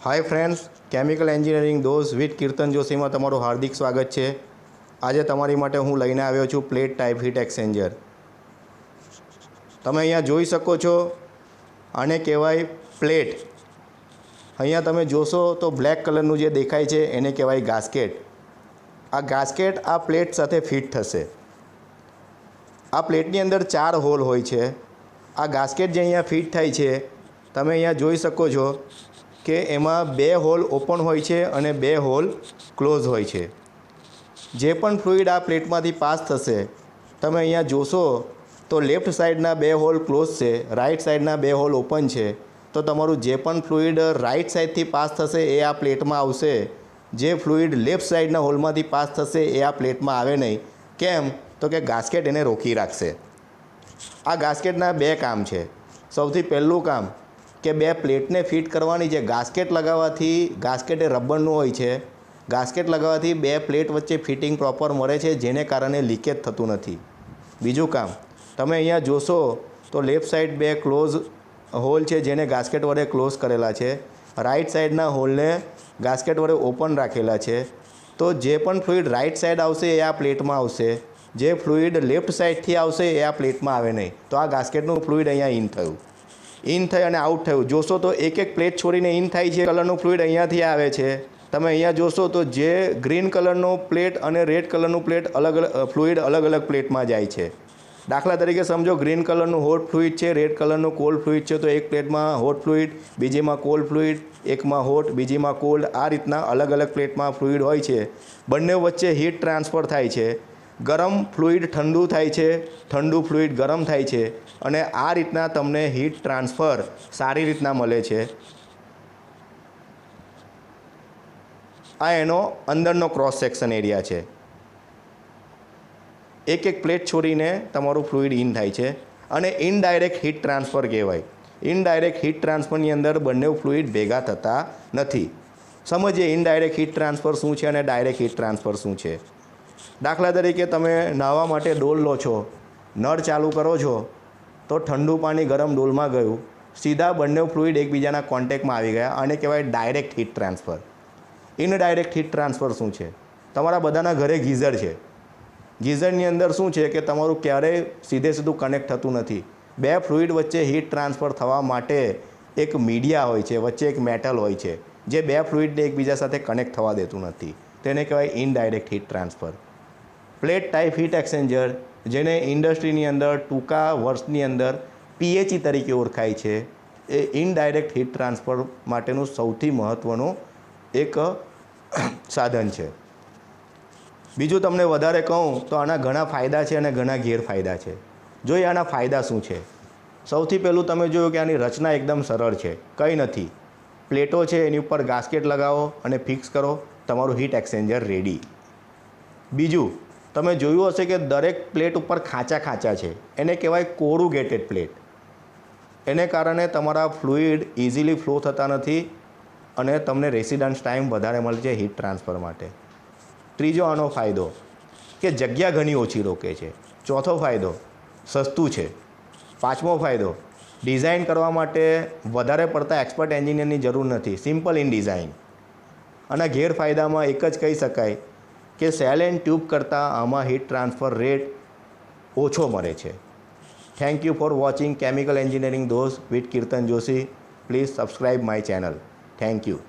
Hi friends, chemical engineering dose with Kirtan જોશીમાં તમારું હાર્દિક સ્વાગત છે। આજે તમારી માટે હું લઈને આવ્યો છું પ્લેટ ટાઈપ હીટ એક્સચેન્જર। તમે અહીંયા જોઈ શકો છો, આને કહેવાય પ્લેટ। અહીંયા તમે જોશો તો બ્લેક કલરનું જે દેખાય છે એને કહેવાય ગાસ્કેટ। આ ગાસ્કેટ આ પ્લેટ સાથે ફિટ થશે। આ પ્લેટની અંદર 4 હોલ હોય છે। આ ગાસ્કેટ જે અહીંયા ફિટ થાય છે, તમે અહીંયા જોઈ શકો છો કે એમાં 2 હોલ ઓપન હોય છે અને 2 હોલ ક્લોઝ હોય છે। જે પણ ફ્લુઇડ આ પ્લેટમાંથી પાસ થશે, તમે અહીંયા જોશો તો લેફ્ટ સાઈડના 2 હોલ ક્લોઝ છે, રાઈટ સાઈડના 2 હોલ ઓપન છે। તો તમારું જે પણ ફ્લુઇડ રાઈટ સાઈડથી પાસ થશે એ આ પ્લેટમાં આવશે। જે ફ્લુઇડ લેફ્ટ સાઈડના હોલમાંથી પાસ થશે એ આ પ્લેટમાં આવે નહીં। કેમ? તો કે ગાસ્કેટ એને રોકી રાખશે। આ ગાસ્કેટના 2 કામ છે। સૌથી પહેલું કામ કે 2 પ્લેટને ફિટ કરવાની છે। ગાસ્કેટ લગાવવાથી, ગાસ્કેટ એ રબરનું હોય છે, ગાસ્કેટ લગાવવાથી 2 પ્લેટ વચ્ચે ફિટિંગ પ્રોપર મળે છે, જેને કારણે લીકેજ થતું નથી। બીજું કામ, તમે અહીંયા જોશો તો લેફ્ટ સાઈડ 2 ક્લોઝ હોલ છે જેને ગાસ્કેટ વડે ક્લોઝ કરેલા છે, રાઈટ સાઈડના હોલને ગાસ્કેટ વડે ઓપન રાખેલા છે। તો જે પણ ફ્લુઇડ રાઈટ સાઈડ આવશે એ આ પ્લેટમાં આવશે, જે ફ્લુઇડ લેફ્ટ સાઈડથી આવશે એ આ પ્લેટમાં આવે નહીં। તો આ ગાસ્કેટનું ફ્લુઇડ અહીંયા ઇન થયું, ઇન થઈ અને આઉટ થયું। જોશો તો એક પ્લેટ છોડીને ઇન થાય છે, કલરનું ફ્લુઇડ અહીંયાથી આવે છે। તમે અહીંયા જોશો તો જે ગ્રીન કલરનો પ્લેટ અને રેડ કલરનું પ્લેટ ફ્લુઇડ અલગ અલગ પ્લેટમાં જાય છે। દાખલા તરીકે સમજો, ગ્રીન કલરનું હોટ ફ્લુઇડ છે, રેડ કલરનું કોલ્ડ ફ્લુઇડ છે, તો એક પ્લેટમાં હોટ ફ્લુઇડ, બીજીમાં કોલ્ડ ફ્લુઇડ, એકમાં હોટ, બીજીમાં કોલ્ડ। આ રીતના અલગ અલગ પ્લેટમાં ફ્લુઇડ હોય છે। બંને વચ્ચે હીટ ટ્રાન્સફર થાય છે। ગરમ ફ્લુઇડ ઠંડુ થાય છે, ઠંડુ ફ્લુઇડ ગરમ થાય છે, અને આ રીતના તમને હીટ ટ્રાન્સફર સારી રીતના મળે છે। આ એનો અંદરનો ક્રોસ સેક્શન એરિયા છે। એક પ્લેટ છોડીને તમારું ફ્લુઇડ ઇન થાય છે, અને ઇનડાયરેક્ટ હીટ ટ્રાન્સફર કહેવાય। ઇનડાયરેક્ટ હીટ ટ્રાન્સફરની અંદર બંને ફ્લુઇડ ભેગા થતા નથી। સમજીએ ઇનડાયરેક્ટ હીટ ટ્રાન્સફર શું છે અને ડાયરેક્ટ હીટ ટ્રાન્સફર શું છે। દાખલા તરીકે તમે નાહવા માટે ડોલ લો છો, નળ ચાલુ કરો છો, તો ઠંડુ પાણી ગરમ ડોલમાં ગયું, સીધા બંને ફ્લુઇડ એકબીજાના કોન્ટેક્ટમાં આવી ગયા, આને કહેવાય direct heat transfer. Indirect heat transfer શું છે? તમારા બધાના ઘરે ગીઝર છે। ગીઝરની અંદર શું છે કે તમારું ક્યારેય સીધું કનેક્ટ થતું નથી। 2 ફ્લુઇડ વચ્ચે હીટ ટ્રાન્સફર થવા માટે એક મીડિયા હોય છે, વચ્ચે એક મેટલ હોય છે, જે 2 ફ્લુઇડને એકબીજા સાથે કનેક્ટ થવા દેતું નથી। તેને કહેવાય indirect heat transfer. Plate type heat exchanger, જેને ઇન્ડસ્ટ્રીની અંદર ટૂંકા વર્ષની અંદર PHE તરીકે ઓળખાય છે, એ ઇનડાયરેક્ટ હીટ ટ્રાન્સફર માટેનું સૌથી મહત્ત્વનું એક સાધન છે। બીજું તમને વધારે કહું તો આના ઘણા ફાયદા છે અને ઘણા ગેરફાયદા છે। જોઈએ આના ફાયદા શું છે। સૌથી પહેલું તમે જોયું કે આની રચના એકદમ સરળ છે, કંઈ નથી, પ્લેટો છે, એની ઉપર ગાસ્કેટ લગાવો અને ફિક્સ કરો, તમારું હીટ એક્સચેન્જર રેડી। બીજું, તમે જોયું હશે કે દરેક પ્લેટ ઉપર ખાંચા છે, એને કહેવાય કોરુગેટેડ પ્લેટ। એને કારણે તમારા ફ્લુઇડ ઇઝીલી ફ્લો થતા નથી અને તમને રેસિડન્સ ટાઈમ વધારે મળે છે હીટ ટ્રાન્સફર માટે। ત્રીજો આનો ફાયદો કે જગ્યા ઘણી ઓછી રોકે છે। ચોથો ફાયદો, સસ્તું છે। પાંચમો ફાયદો, ડિઝાઇન કરવા માટે વધારે પડતા એક્સપર્ટ એન્જિનિયરની જરૂર નથી, સિમ્પલ ઇન ડિઝાઇન। અને ગેરફાયદામાં એક જ કહી શકાય કે સેલ એન્ડ ટ્યુબ કરતાં આમાં હીટ ટ્રાન્સફર રેટ ઓછો મળે છે। Thank you for watching chemical engineering dose with Kirtan Joshi. Please subscribe my channel. Thank you.